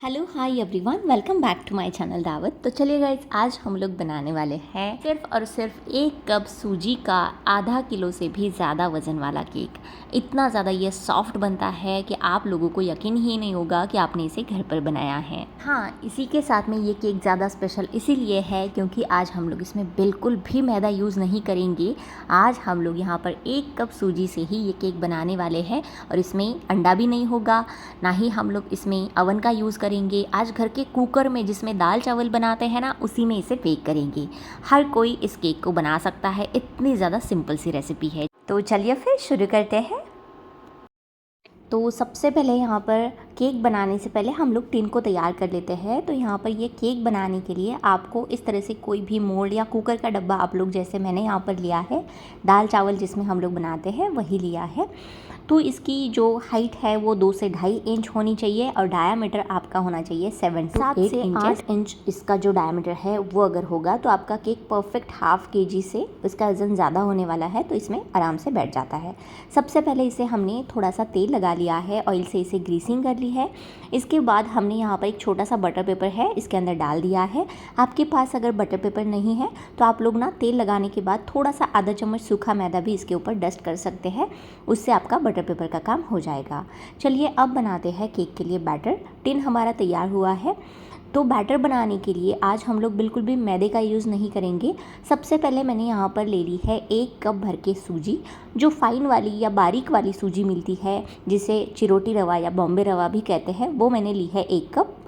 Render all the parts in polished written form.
Hello hi everyone, welcome back to my channel Dawat. तो चलिए guys, आज हम लोग बनाने वाले हैं सिर्फ और सिर्फ 1 कप सूजी का आधा किलो से भी ज़्यादा वज़न वाला केक। इतना ज़्यादा ये सॉफ्ट बनता है कि आप लोगों को यकीन ही नहीं होगा कि आपने इसे घर पर बनाया है। हाँ, इसी के साथ में ये केक ज़्यादा स्पेशल इसीलिए है क्योंकि आज हम लोग इसमें बिल्कुल भी मैदा यूज़ नहीं करेंगे। आज हम लोग यहाँ पर 1 कप सूजी से ही ये केक बनाने वाले हैं और इसमें अंडा भी नहीं होगा, ना ही हम लोग इसमें अवन का यूज़ करेंगे। आज घर के कुकर में जिसमें दाल चावल बनाते हैं ना, उसी में इसे बेक करेंगे। हर कोई इस केक को बना सकता है, इतनी ज़्यादा सिंपल सी रेसिपी है। तो चलिए फिर शुरू करते हैं। तो सबसे पहले यहाँ पर केक बनाने से पहले हम लोग टिन को तैयार कर लेते हैं। तो यहाँ पर ये केक बनाने के लिए आपको इस तरह से कोई भी मोल्ड या कुकर का डब्बा आप लोग, जैसे मैंने यहाँ पर लिया है दाल चावल जिसमें हम लोग बनाते हैं, वही लिया है। तो इसकी जो हाइट है वो 2 से 2.5 इंच होनी चाहिए और डायामीटर आपका होना चाहिए 7 से 8 इंच। इसका जो डायामीटर है वो अगर होगा तो आपका केक परफेक्ट हाफ केजी से, इसका वज़न ज़्यादा होने वाला है तो इसमें आराम से बैठ जाता है। सबसे पहले इसे हमने थोड़ा सा तेल लगा लिया है, ऑयल से इसे ग्रीसिंग कर ली है। इसके बाद हमने यहाँ पर एक छोटा सा बटर पेपर है, इसके अंदर डाल दिया है। आपके पास अगर बटर पेपर नहीं है तो आप लोग ना तेल लगाने के बाद थोड़ा सा आधा चम्मच सूखा मैदा भी इसके ऊपर डस्ट कर सकते हैं, उससे आपका बटर पेपर का काम हो जाएगा। चलिए अब बनाते हैं केक के लिए बैटर। टिन हमारा तैयार हुआ है। तो बैटर बनाने के लिए आज हम लोग बिल्कुल भी मैदे का यूज़ नहीं करेंगे। सबसे पहले मैंने यहाँ पर ले ली है 1 कप भर के सूजी, जो फाइन वाली या बारीक वाली सूजी मिलती है, जिसे चिरोटी रवा या बॉम्बे रवा भी कहते हैं, वो मैंने ली है 1 कप।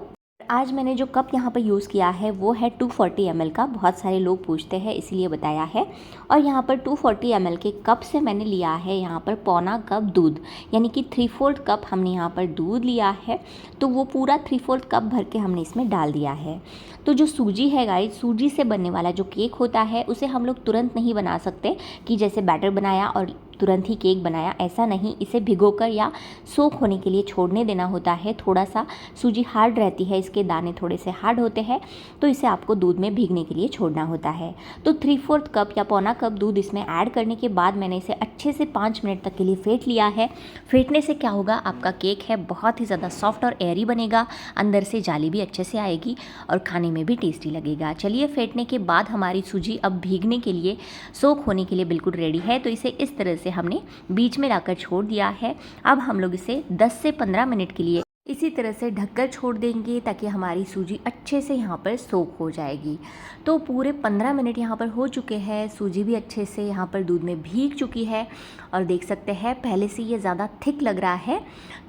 आज मैंने जो कप यहाँ पर यूज़ किया है वो है 240 ml का। बहुत सारे लोग पूछते हैं इसलिए बताया है। और यहाँ पर 240 ml के कप से मैंने लिया है यहाँ पर 1/4 कप दूध, यानी कि 3/4 कप हमने यहाँ पर दूध लिया है। तो वो पूरा 3/4 कप भर के हमने इसमें डाल दिया है। तो जो सूजी है गाइस, सूजी से बनने वाला जो केक होता है उसे हम लोग तुरंत नहीं बना सकते कि जैसे बैटर बनाया और तुरंत ही केक बनाया, ऐसा नहीं। इसे भिगोकर या सोख होने के लिए छोड़ने देना होता है। थोड़ा सा सूजी हार्ड रहती है, इसके दाने थोड़े से हार्ड होते हैं, तो इसे आपको दूध में भीगने के लिए छोड़ना होता है। तो 3/4 कप या 1/4 कप दूध इसमें ऐड करने के बाद मैंने इसे अच्छे से 5 मिनट तक के लिए फेंट लिया है। फेंटने से क्या होगा, आपका केक है बहुत ही ज़्यादा सॉफ्ट और एयरी बनेगा, अंदर से जाली भी अच्छे से आएगी और खाने में भी टेस्टी लगेगा। चलिए, फेंटने के बाद हमारी सूजी अब भीगने के लिए, सोख होने के लिए बिल्कुल रेडी है। तो इसे इस तरह से हमने बीच में लाकर छोड़ दिया है। अब हम लोग इसे 10 से 15 मिनट के लिए इसी तरह से ढककर छोड़ देंगे ताकि हमारी सूजी अच्छे से यहाँ पर सोक हो जाएगी। तो पूरे 15 मिनट यहाँ पर हो चुके हैं, सूजी भी अच्छे से यहाँ पर दूध में भीग चुकी है। और देख सकते हैं पहले से ये ज़्यादा थिक लग रहा है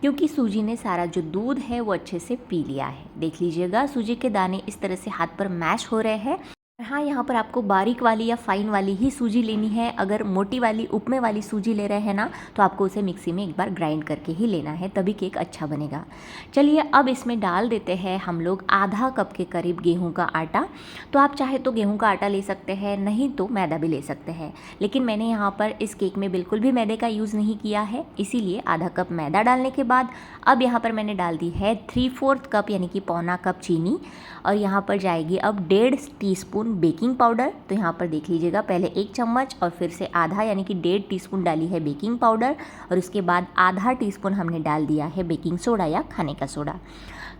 क्योंकि सूजी ने सारा जो दूध है वो अच्छे से पी लिया है। देख लीजिएगा, सूजी के दाने इस तरह से हाथ पर मैश हो रहे हैं। हाँ, यहाँ पर आपको बारीक वाली या फाइन वाली ही सूजी लेनी है। अगर मोटी वाली उपमे वाली सूजी ले रहे हैं ना, तो आपको उसे मिक्सी में एक बार ग्राइंड करके ही लेना है, तभी केक अच्छा बनेगा। चलिए, अब इसमें डाल देते हैं हम लोग आधा कप के करीब गेहूं का आटा। तो आप चाहे तो गेहूं का आटा ले सकते हैं, नहीं तो मैदा भी ले सकते हैं, लेकिन मैंने यहाँ पर इस केक में बिल्कुल भी मैदे का यूज़ नहीं किया है, इसीलिए आधा कप मैदा डालने के बाद अब यहाँ पर मैंने डाल दी है 3/4 कप यानी कि 1/4 कप चीनी। और यहाँ पर जाएगी अब 1.5 टीस्पून बेकिंग पाउडर। तो यहाँ पर देख लीजिएगा, पहले 1 चम्मच और फिर से आधा यानी कि 1.5 टीस्पून डाली है बेकिंग पाउडर, और उसके बाद आधा टीस्पून हमने डाल दिया है बेकिंग सोडा या खाने का सोडा।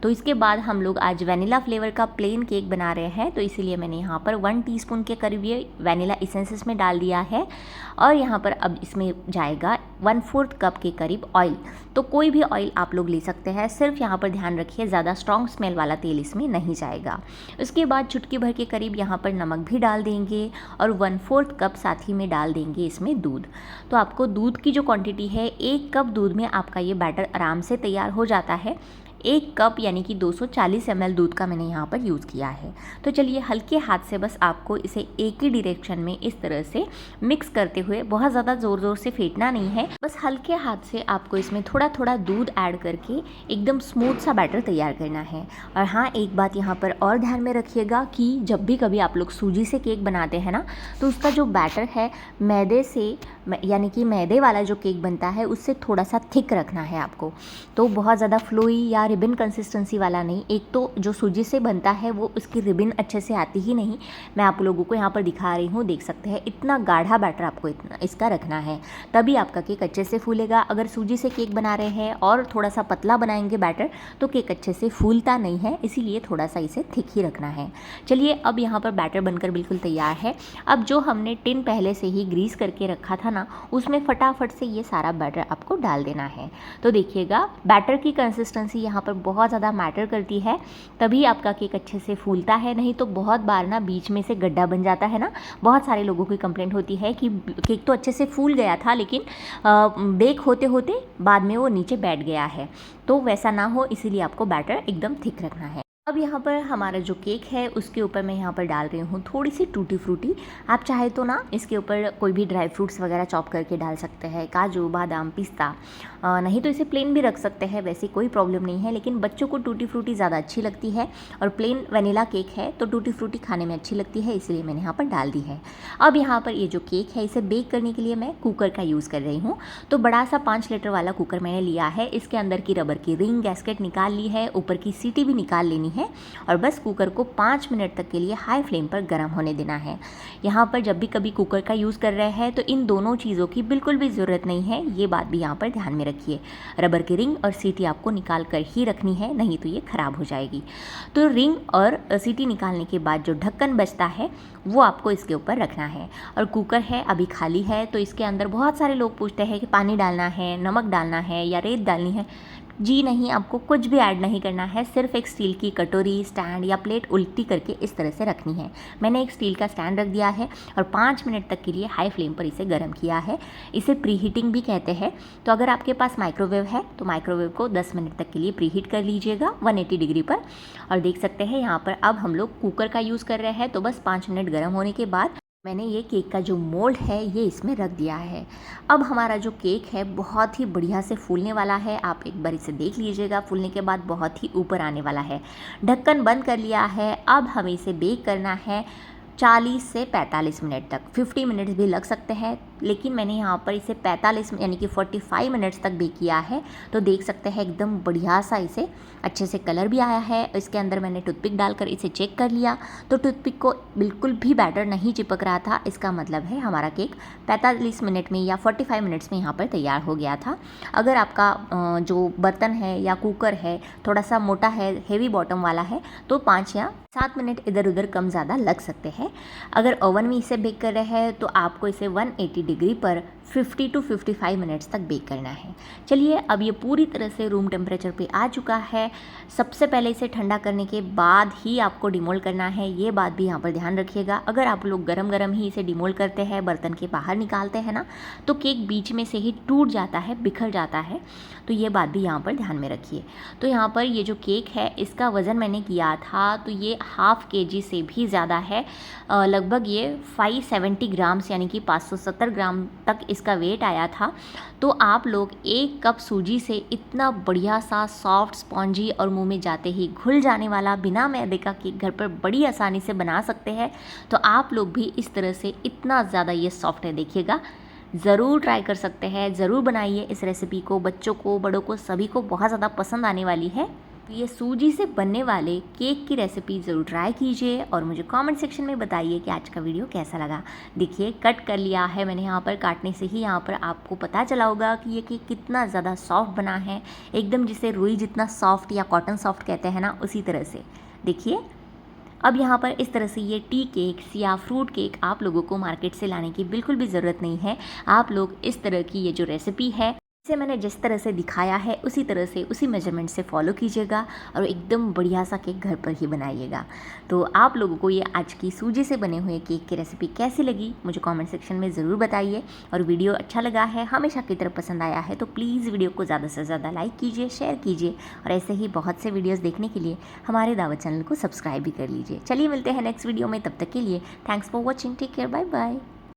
तो इसके बाद हम लोग आज वैनिला फ्लेवर का प्लेन केक बना रहे हैं, तो इसीलिए मैंने यहाँ पर 1 टीस्पून के करीब ये वैनिला इसेंसेस में डाल दिया है। और यहाँ पर अब इसमें जाएगा 1/4 कप के करीब ऑयल। तो कोई भी ऑयल आप लोग ले सकते हैं, सिर्फ यहाँ पर ध्यान रखिए ज़्यादा स्ट्रॉन्ग स्मेल वाला तेल इसमें नहीं जाएगा। उसके बाद चुटकी भर के करीब यहाँ पर नमक भी डाल देंगे और 1/4 कप साथ ही में डाल देंगे इसमें दूध। तो आपको दूध की जो क्वांटिटी है, 1 कप दूध में आपका ये बैटर आराम से तैयार हो जाता है। 1 कप यानी कि 240 ml दूध का मैंने यहाँ पर यूज़ किया है। तो चलिए, हल्के हाथ से बस आपको इसे एक ही डायरेक्शन में इस तरह से मिक्स करते हुए, बहुत ज़्यादा ज़ोर से फेंटना नहीं है, बस हल्के हाथ से आपको इसमें थोड़ा थोड़ा दूध ऐड करके एकदम स्मूथ सा बैटर तैयार करना है। और हाँ, एक बात यहाँ पर और ध्यान में रखिएगा कि जब भी कभी आप लोग सूजी से केक बनाते हैं ना, तो उसका जो बैटर है मैदे से यानी कि मैदे वाला जो केक बनता है उससे थोड़ा सा थिक रखना है आपको। तो बहुत ज़्यादा फ्लोई या रिबन कंसिस्टेंसी वाला नहीं। एक तो जो सूजी से बनता है वो उसकी रिबन अच्छे से आती ही नहीं। मैं आप लोगों को यहाँ पर दिखा रही हूँ, देख सकते हैं इतना गाढ़ा बैटर आपको इतना इसका रखना है, तभी आपका केक अच्छे से फूलेगा। अगर सूजी से केक बना रहे हैं और थोड़ा सा पतला बनाएंगे बैटर तो केक अच्छे से फूलता नहीं है, इसीलिए थोड़ा सा इसे थिक ही रखना है। चलिए अब यहाँ पर बैटर बनकर बिल्कुल तैयार है। अब जो हमने टिन पहले से ही ग्रीस करके रखा था ना, उसमें फटाफट से ये सारा बैटर आपको डाल देना है। तो देखिएगा बैटर की कंसिस्टेंसी यहाँ पर बहुत ज़्यादा मैटर करती है, तभी आपका केक अच्छे से फूलता है। नहीं तो बहुत बार ना बीच में से गड्ढा बन जाता है ना। बहुत सारे लोगों की कंप्लेंट होती है कि केक तो अच्छे से फूल गया था लेकिन बेक होते होते बाद में वो नीचे बैठ गया है। तो वैसा ना हो, इसीलिए आपको बैटर एकदम थिक रखना है। अब यहाँ पर हमारा जो केक है उसके ऊपर मैं यहाँ पर डाल रही हूँ थोड़ी सी टूटी फ्रूटी। आप चाहे तो ना इसके ऊपर कोई भी ड्राई फ्रूट्स वगैरह चॉप करके डाल सकते हैं, काजू बादाम पिस्ता। नहीं तो इसे प्लेन भी रख सकते हैं, वैसे कोई प्रॉब्लम नहीं है। लेकिन बच्चों को टूटी फ्रूटी ज़्यादा अच्छी लगती है और प्लेन वनीला केक है तो टूटी फ्रूटी खाने में अच्छी लगती है, इसलिए मैंने यहाँ पर डाल दी है। अब यहाँ पर ये जो केक है इसे बेक करने के लिए मैं कुकर का यूज़ कर रही हूँ। तो बड़ा सा 5 लीटर वाला कुकर मैंने लिया है। इसके अंदर की रबर की रिंग गैस्केट निकाल ली है, ऊपर की सीटी भी निकाल लेनी है और बस कुकर को 5 मिनट तक के लिए हाई फ्लेम पर गर्म होने देना है। यहाँ पर जब भी कभी कुकर का यूज़ कर रहे हैं तो इन दोनों चीज़ों की बिल्कुल भी ज़रूरत नहीं है, ये बात भी यहाँ पर ध्यान में रखिए। रबर की रिंग और सीटी आपको निकाल कर ही रखनी है, नहीं तो ये ख़राब हो जाएगी। तो रिंग और सीटी निकालने के बाद जो ढक्कन बचता है वो आपको इसके ऊपर रखना है। और कुकर है अभी खाली है, तो इसके अंदर बहुत सारे लोग पूछते हैं कि पानी डालना है, नमक डालना है या रेत डालनी है। जी नहीं, आपको कुछ भी ऐड नहीं करना है। सिर्फ एक स्टील की कटोरी, स्टैंड या प्लेट उल्टी करके इस तरह से रखनी है। मैंने एक स्टील का स्टैंड रख दिया है और 5 मिनट तक के लिए हाई फ्लेम पर इसे गर्म किया है। इसे प्री हीटिंग भी कहते हैं। तो अगर आपके पास माइक्रोवेव है तो माइक्रोवेव को 10 मिनट तक के लिए प्री हीट कर लीजिएगा 180 डिग्री पर। और देख सकते हैं यहाँ पर अब हम लोग कुकर का यूज़ कर रहे हैं, तो बस 5 मिनट गर्म होने के बाद मैंने ये केक का जो मोल्ड है ये इसमें रख दिया है। अब हमारा जो केक है बहुत ही बढ़िया से फूलने वाला है। आप एक बार इसे देख लीजिएगा, फूलने के बाद बहुत ही ऊपर आने वाला है। ढक्कन बंद कर लिया है। अब हमें इसे बेक करना है 40 से 45 मिनट तक। 50 मिनट्स भी लग सकते हैं, लेकिन मैंने यहाँ पर इसे 45 यानी कि 45 मिनट्स तक बेक किया है। तो देख सकते हैं एकदम बढ़िया सा इसे अच्छे से कलर भी आया है। इसके अंदर मैंने टूथपिक डालकर इसे चेक कर लिया, तो टूथपिक को बिल्कुल भी बैटर नहीं चिपक रहा था। इसका मतलब है हमारा केक 45 मिनट में या 45 मिनट्स में यहाँ पर तैयार हो गया था। अगर आपका जो बर्तन है या कुकर है थोड़ा सा मोटा है, हेवी बॉटम वाला है, तो 5 या 7 मिनट इधर उधर कम ज़्यादा लग सकते हैं। अगर ओवन में इसे बेक कर रहे हैं तो आपको इसे 180 डिग्री पर 50 to 55 मिनट्स तक बेक करना है। चलिए अब ये पूरी तरह से रूम टेम्परेचर पे आ चुका है। सबसे पहले इसे ठंडा करने के बाद ही आपको डिमोल्ड करना है, ये बात भी यहाँ पर ध्यान रखिएगा। अगर आप लोग गरम गरम ही इसे डिमोल्ड करते हैं, बर्तन के बाहर निकालते हैं ना, तो केक बीच में से ही टूट जाता है, बिखर जाता है। तो ये बात भी यहाँ पर ध्यान में रखिए। तो यहाँ पर ये जो केक है इसका वज़न मैंने किया था तो ये ½ kg से भी ज़्यादा है। लगभग ये 570 ग्राम्स यानी कि 570 ग्राम तक इसका वेट आया था। तो आप लोग 1 कप सूजी से इतना बढ़िया सा सॉफ्ट स्पॉन्जी और मुंह में जाते ही घुल जाने वाला बिना मैदे का केक घर पर बड़ी आसानी से बना सकते हैं। तो आप लोग भी इस तरह से इतना ज़्यादा ये सॉफ्ट है, देखिएगा, ज़रूर ट्राई कर सकते हैं। ज़रूर बनाइए इस रेसिपी को, बच्चों को बड़ों को सभी को बहुत ज़्यादा पसंद आने वाली है। ये सूजी से बनने वाले केक की रेसिपी ज़रूर ट्राई कीजिए और मुझे कमेंट सेक्शन में बताइए कि आज का वीडियो कैसा लगा। देखिए कट कर लिया है मैंने, यहाँ पर काटने से ही यहाँ पर आपको पता चला होगा कि ये केक कितना ज़्यादा सॉफ्ट बना है, एकदम जिसे रुई जितना सॉफ्ट या कॉटन सॉफ्ट कहते हैं ना, उसी तरह से। देखिए अब यहाँ पर इस तरह से ये टी केक्स या फ्रूट केक आप लोगों को मार्केट से लाने की बिल्कुल भी ज़रूरत नहीं है। आप लोग इस तरह की ये जो रेसिपी है इसे मैंने जिस तरह से दिखाया है उसी तरह से उसी मेजरमेंट से फॉलो कीजिएगा और एकदम बढ़िया सा केक घर पर ही बनाइएगा। तो आप लोगों को ये आज की सूजी से बने हुए केक की रेसिपी कैसी लगी मुझे कमेंट सेक्शन में ज़रूर बताइए। और वीडियो अच्छा लगा है, हमेशा की तरह पसंद आया है, तो प्लीज़ वीडियो को ज़्यादा से ज़्यादा लाइक कीजिए, शेयर कीजिए और ऐसे ही बहुत से वीडियोज़ देखने के लिए हमारे दावत चैनल को सब्सक्राइब भी कर लीजिए। चलिए मिलते हैं नेक्स्ट वीडियो में, तब तक के लिए thanks for watching, take care, bye bye.